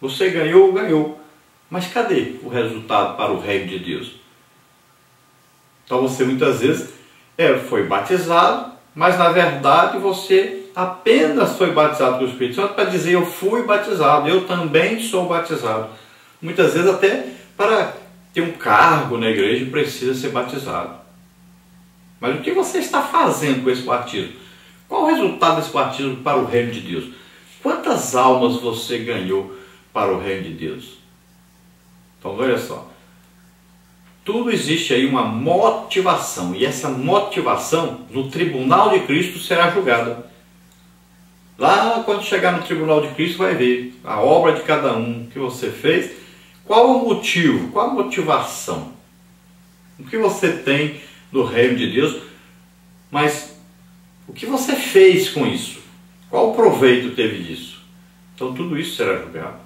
Você ganhou, ganhou. Mas cadê o resultado para o reino de Deus? Então você muitas vezes foi batizado, mas na verdade você apenas foi batizado com o Espírito Santo para dizer eu fui batizado, eu também sou batizado. Muitas vezes até para ter um cargo na igreja precisa ser batizado. Mas o que você está fazendo com esse batismo? Qual o resultado desse batismo para o reino de Deus? Quantas almas você ganhou para o reino de Deus? Então olha só, tudo existe aí uma motivação, e essa motivação no tribunal de Cristo será julgada. Lá quando chegar no tribunal de Cristo vai ver a obra de cada um que você fez, qual o motivo, qual a motivação, o que você tem no reino de Deus, mas o que você fez com isso, qual o proveito teve disso? Então tudo isso será julgado.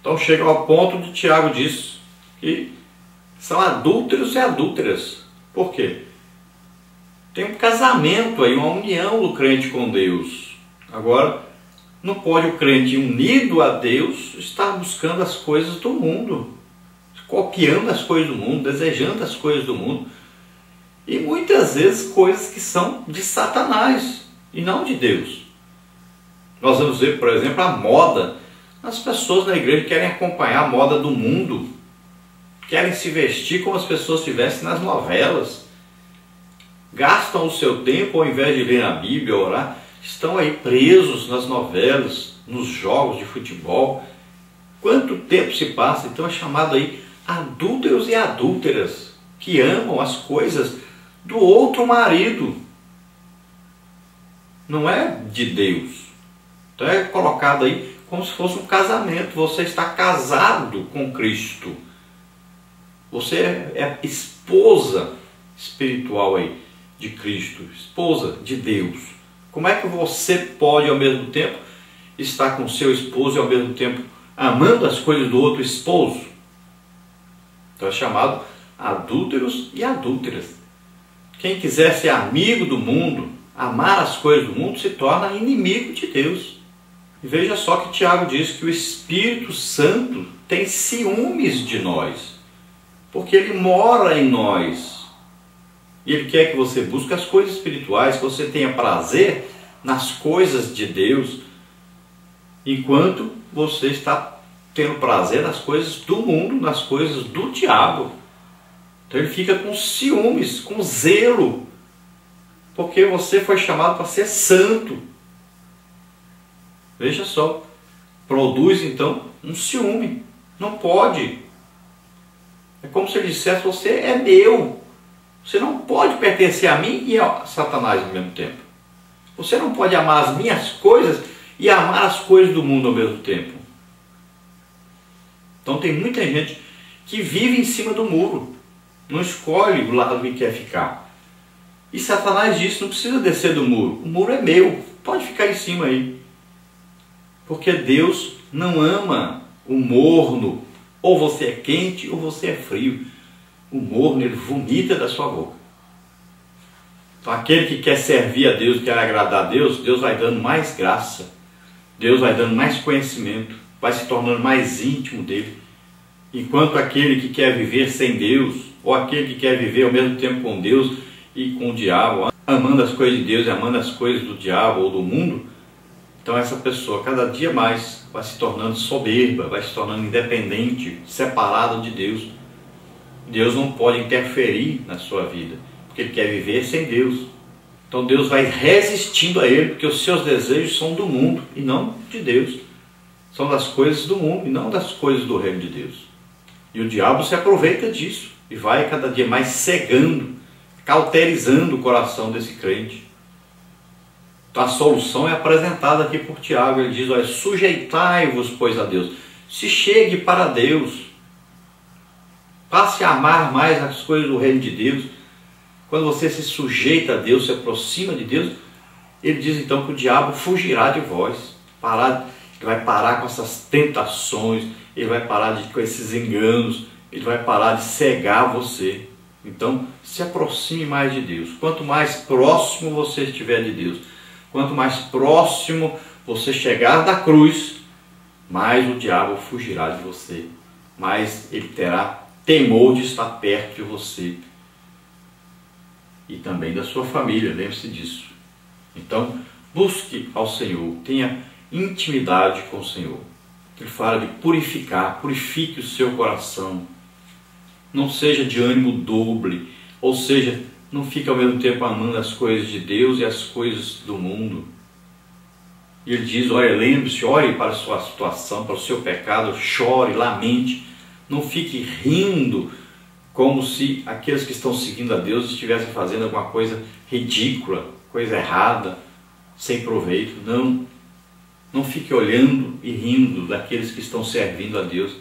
Então chega ao ponto de Tiago diz que são adúlteros e adúlteras. Por quê? Tem um casamento aí, uma união do crente com Deus. Agora, não pode o crente unido a Deus estar buscando as coisas do mundo, copiando as coisas do mundo, desejando as coisas do mundo. E muitas vezes coisas que são de Satanás e não de Deus. Nós vamos ver, por exemplo, a moda. As pessoas na igreja querem acompanhar a moda do mundo, querem se vestir como as pessoas estivessem nas novelas, gastam o seu tempo, ao invés de ler a Bíblia, orar, estão aí presos nas novelas, nos jogos de futebol. Quanto tempo se passa? Então é chamado aí adúlteros e adúlteras, que amam as coisas do outro marido, não é de Deus. Então é colocado aí como se fosse um casamento. Você está casado com Cristo. Você é esposa espiritual aí de Cristo, esposa de Deus. Como é que você pode ao mesmo tempo estar com seu esposo e ao mesmo tempo amando as coisas do outro esposo? Então é chamado adúlteros e adúlteras. Quem quiser ser amigo do mundo, amar as coisas do mundo, se torna inimigo de Deus. E veja só que Tiago diz que o Espírito Santo tem ciúmes de nós, porque ele mora em nós. E ele quer que você busque as coisas espirituais, que você tenha prazer nas coisas de Deus, enquanto você está tendo prazer nas coisas do mundo, nas coisas do diabo. Então ele fica com ciúmes, com zelo, porque você foi chamado para ser santo. Veja só, produz então um ciúme. Não pode. É como se ele dissesse, você é meu. Você não pode pertencer a mim e a Satanás ao mesmo tempo. Você não pode amar as minhas coisas e amar as coisas do mundo ao mesmo tempo. Então tem muita gente que vive em cima do muro, não escolhe o lado que quer ficar. E Satanás disse, não precisa descer do muro, o muro é meu, pode ficar em cima aí. Porque Deus não ama o morno, ou você é quente ou você é frio. O morno, ele vomita da sua boca. Então aquele que quer servir a Deus, quer agradar a Deus, Deus vai dando mais graça, Deus vai dando mais conhecimento, vai se tornando mais íntimo dele. Enquanto aquele que quer viver sem Deus, ou aquele que quer viver ao mesmo tempo com Deus e com o diabo, amando as coisas de Deus e amando as coisas do diabo ou do mundo, então essa pessoa cada dia mais vai se tornando soberba, vai se tornando independente, separado de Deus. Deus não pode interferir na sua vida, porque ele quer viver sem Deus. Então Deus vai resistindo a ele, porque os seus desejos são do mundo e não de Deus. São das coisas do mundo e não das coisas do reino de Deus. E o diabo se aproveita disso e vai cada dia mais cegando, cauterizando o coração desse crente. Então a solução é apresentada aqui por Tiago. Ele diz, olha, sujeitai-vos, pois, a Deus. Se chegue para Deus. Passe a amar mais as coisas do reino de Deus. Quando você se sujeita a Deus, se aproxima de Deus, ele diz então que o diabo fugirá de vós. Ele vai parar com essas tentações, ele vai parar com esses enganos, ele vai parar de cegar você. Então, se aproxime mais de Deus. Quanto mais próximo você estiver de Deus, quanto mais próximo você chegar da cruz, mais o diabo fugirá de você, mais ele terá temor de estar perto de você e também da sua família, lembre-se disso. Então, busque ao Senhor, tenha intimidade com o Senhor. Ele fala de purificar, purifique o seu coração. Não seja de ânimo doble, ou seja, não fique ao mesmo tempo amando as coisas de Deus e as coisas do mundo. E ele diz, olha, lembre-se, ore para a sua situação, para o seu pecado, chore, lamente, não fique rindo como se aqueles que estão seguindo a Deus estivessem fazendo alguma coisa ridícula, coisa errada, sem proveito. Não, não fique olhando e rindo daqueles que estão servindo a Deus.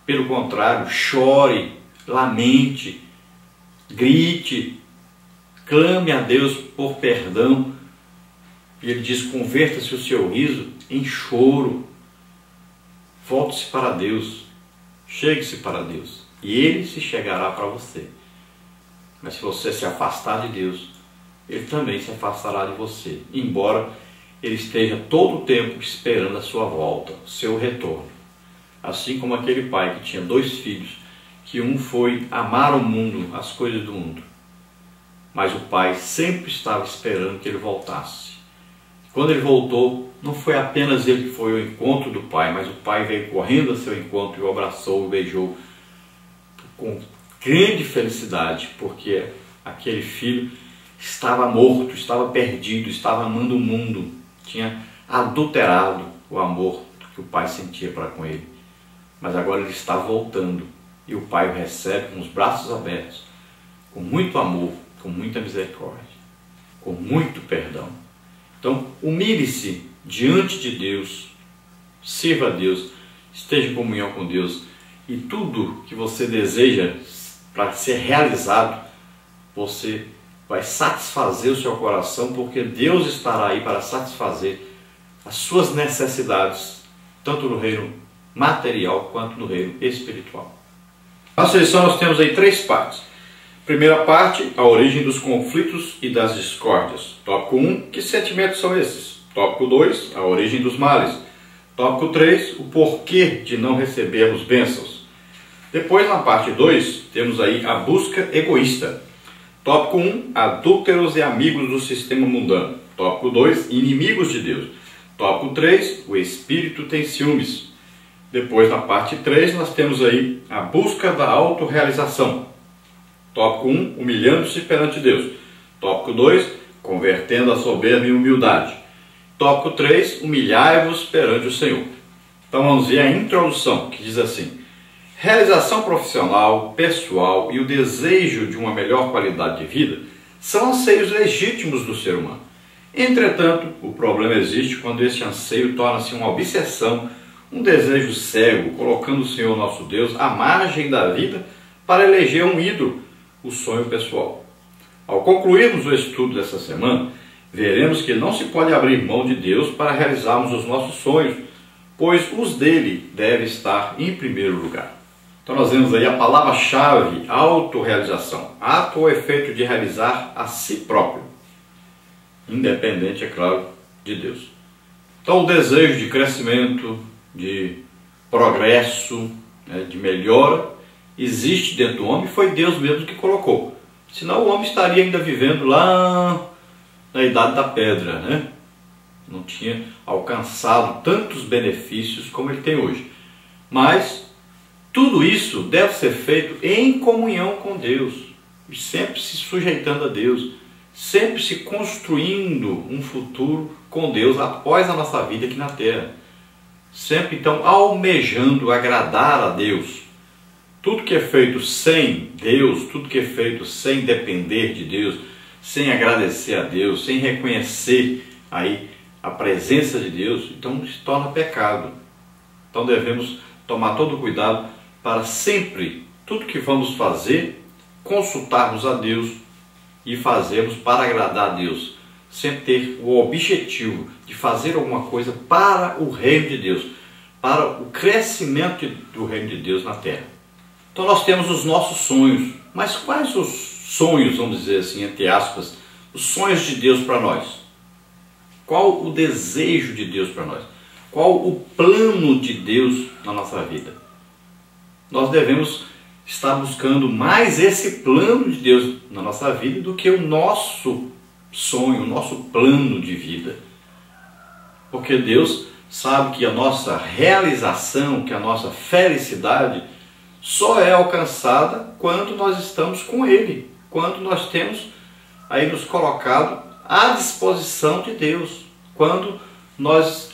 Pelo contrário, chore, lamente, grite, clame a Deus por perdão. E ele diz, converta-se o seu riso em choro. Volte-se para Deus, chegue-se para Deus, e Ele se chegará para você. Mas se você se afastar de Deus, Ele também se afastará de você, embora Ele esteja todo o tempo esperando a sua volta, o seu retorno. Assim como aquele pai que tinha 2 filhos, que um foi amar o mundo, as coisas do mundo, mas o pai sempre estava esperando que ele voltasse. Quando ele voltou, não foi apenas ele que foi ao encontro do pai, mas o pai veio correndo ao seu encontro e o abraçou, o beijou com grande felicidade, porque aquele filho estava morto, estava perdido, estava amando o mundo, tinha adulterado o amor que o pai sentia para com ele. Mas agora ele está voltando e o pai o recebe com os braços abertos, com muito amor, com muita misericórdia, com muito perdão. Então, humilhe-se diante de Deus, sirva a Deus, esteja em comunhão com Deus, e tudo que você deseja para ser realizado, você vai satisfazer o seu coração, porque Deus estará aí para satisfazer as suas necessidades, tanto no reino material quanto no reino espiritual. Na lição nós temos aí 3 partes. Primeira parte, a origem dos conflitos e das discórdias. Tópico 1, que sentimentos são esses? Tópico 2, a origem dos males. Tópico 3, o porquê de não recebermos bênçãos. Depois, na parte 2, temos aí a busca egoísta. Tópico 1, adúlteros e amigos do sistema mundano. Tópico 2, inimigos de Deus. Tópico 3, o espírito tem ciúmes. Depois, na parte 3, nós temos aí a busca da autorrealização. Tópico 1, humilhando-se perante Deus. Tópico 2, convertendo a soberba em humildade. Tópico 3, humilhai-vos perante o Senhor. Então vamos ver a introdução, que diz assim: realização profissional, pessoal e o desejo de uma melhor qualidade de vida são anseios legítimos do ser humano. Entretanto, o problema existe quando esse anseio torna-se uma obsessão, um desejo cego, colocando o Senhor nosso Deus à margem da vida para eleger um ídolo, o sonho pessoal. Ao concluirmos o estudo dessa semana, veremos que não se pode abrir mão de Deus para realizarmos os nossos sonhos, pois os dele devem estar em primeiro lugar. Então nós vemos aí a palavra-chave, autorrealização, ato ou efeito de realizar a si próprio, independente, é claro, de Deus. Então o desejo de crescimento, de progresso, de melhora, existe dentro do homem, foi Deus mesmo que colocou. Senão o homem estaria ainda vivendo lá na idade da pedra, né? Não tinha alcançado tantos benefícios como ele tem hoje. Mas tudo isso deve ser feito em comunhão com Deus, e sempre se sujeitando a Deus, sempre se construindo um futuro com Deus após a nossa vida aqui na terra. Sempre então almejando agradar a Deus. Tudo que é feito sem Deus, tudo que é feito sem depender de Deus, sem agradecer a Deus, sem reconhecer aí a presença de Deus, então se torna pecado. Então devemos tomar todo o cuidado para sempre, tudo que vamos fazer, consultarmos a Deus e fazermos para agradar a Deus, sempre ter o objetivo de fazer alguma coisa para o reino de Deus, para o crescimento do reino de Deus na terra. Então nós temos os nossos sonhos, mas quais os sonhos, vamos dizer assim, entre aspas, os sonhos de Deus para nós? Qual o desejo de Deus para nós? qual o plano de Deus na nossa vida. Nós devemos estar buscando mais esse plano de Deus na nossa vida do que o nosso sonho, o nosso plano de vida. Porque Deus sabe que a nossa realização, que a nossa felicidade só é alcançada quando nós estamos com Ele, quando nós temos aí nos colocado à disposição de Deus, quando nós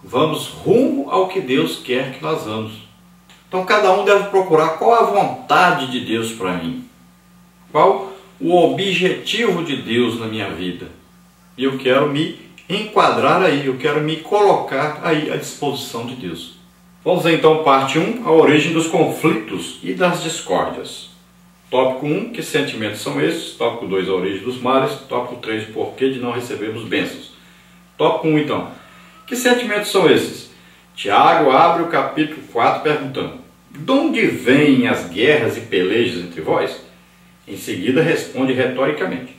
vamos rumo ao que Deus quer que nós vamos. Então cada um deve procurar qual a vontade de Deus para mim, qual o objetivo de Deus na minha vida. E eu quero me enquadrar aí, eu quero me colocar aí à disposição de Deus. Vamos ver então parte 1, a origem dos conflitos e das discórdias. Tópico 1, que sentimentos são esses? Tópico 2, a origem dos males. Tópico 3, o porquê de não recebermos bênçãos. Tópico 1 então, que sentimentos são esses? Tiago abre o capítulo 4 perguntando: de onde vêm as guerras e pelejas entre vós? Em seguida responde retoricamente: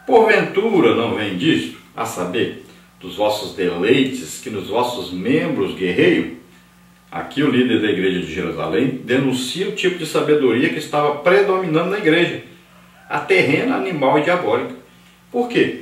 porventura não vem disto, a saber, dos vossos deleites que nos vossos membros guerreiam? Aqui o líder da igreja de Jerusalém denuncia o tipo de sabedoria que estava predominando na igreja, a terrena, animal e diabólica. Por quê?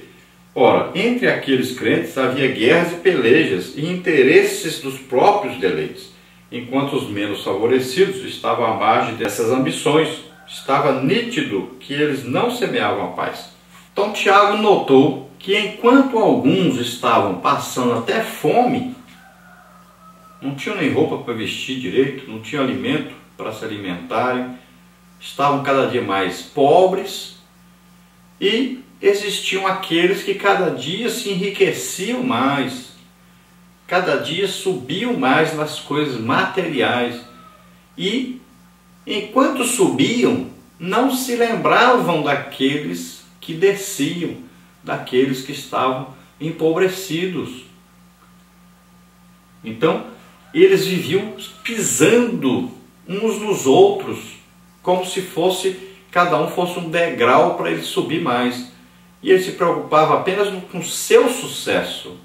Ora, entre aqueles crentes havia guerras e pelejas e interesses dos próprios deleites, enquanto os menos favorecidos estavam à margem dessas ambições. Estava nítido que eles não semeavam a paz. Então Tiago notou que enquanto alguns estavam passando até fome, não tinham nem roupa para vestir direito, não tinham alimento para se alimentarem, estavam cada dia mais pobres, e existiam aqueles que cada dia se enriqueciam mais, cada dia subiam mais nas coisas materiais, e enquanto subiam, não se lembravam daqueles que desciam, daqueles que estavam empobrecidos. Então, eles viviam pisando uns nos outros, como se cada um fosse um degrau para ele subir mais. E ele se preocupava apenas com o seu sucesso,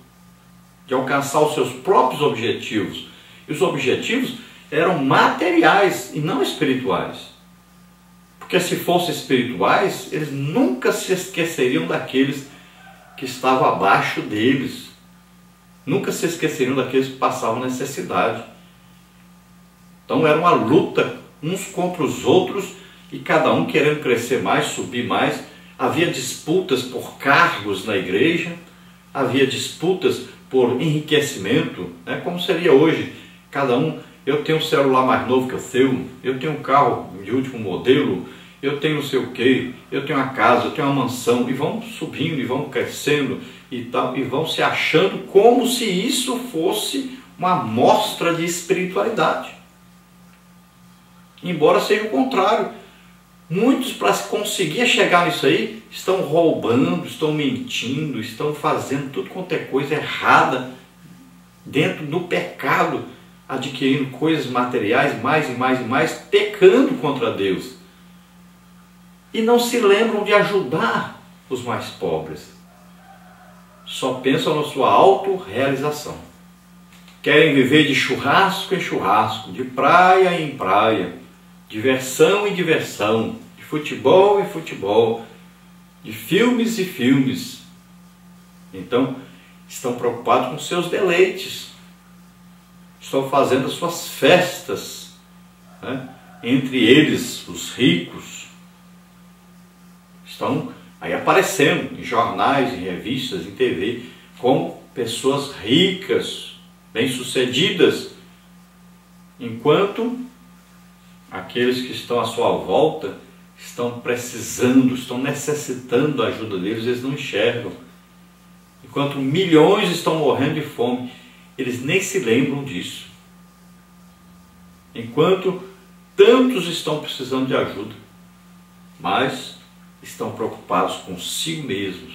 de alcançar os seus próprios objetivos. E os objetivos eram materiais e não espirituais. Porque se fossem espirituais, eles nunca se esqueceriam daqueles que estavam abaixo deles. Nunca se esqueceriam daqueles que passavam necessidade. Então era uma luta uns contra os outros e cada um querendo crescer mais, subir mais. Havia disputas por cargos na igreja, havia disputas por enriquecimento, né? Como seria hoje, cada um, eu tenho um celular mais novo que o seu, eu tenho um carro de último modelo, eu tenho não sei o que, eu tenho uma casa, eu tenho uma mansão, e vão subindo e vão crescendo e tal, e vão se achando como se isso fosse uma amostra de espiritualidade. Embora seja o contrário. Muitos, para conseguir chegar nisso aí, estão roubando, estão mentindo, estão fazendo tudo quanto é coisa errada dentro do pecado, adquirindo coisas materiais mais e mais e mais, pecando contra Deus. E não se lembram de ajudar os mais pobres. Só pensam na sua autorrealização. Querem viver de churrasco em churrasco, de praia em praia, diversão em diversão, de futebol em futebol, de filmes e filmes. Então, estão preocupados com seus deleites, estão fazendo as suas festas, né? Entre eles, os ricos, estão aí aparecendo em jornais, em revistas, em TV, como pessoas ricas, bem-sucedidas, enquanto aqueles que estão à sua volta estão precisando, estão necessitando da ajuda deles, eles não enxergam. Enquanto milhões estão morrendo de fome, eles nem se lembram disso. Enquanto tantos estão precisando de ajuda, mas estão preocupados consigo mesmos,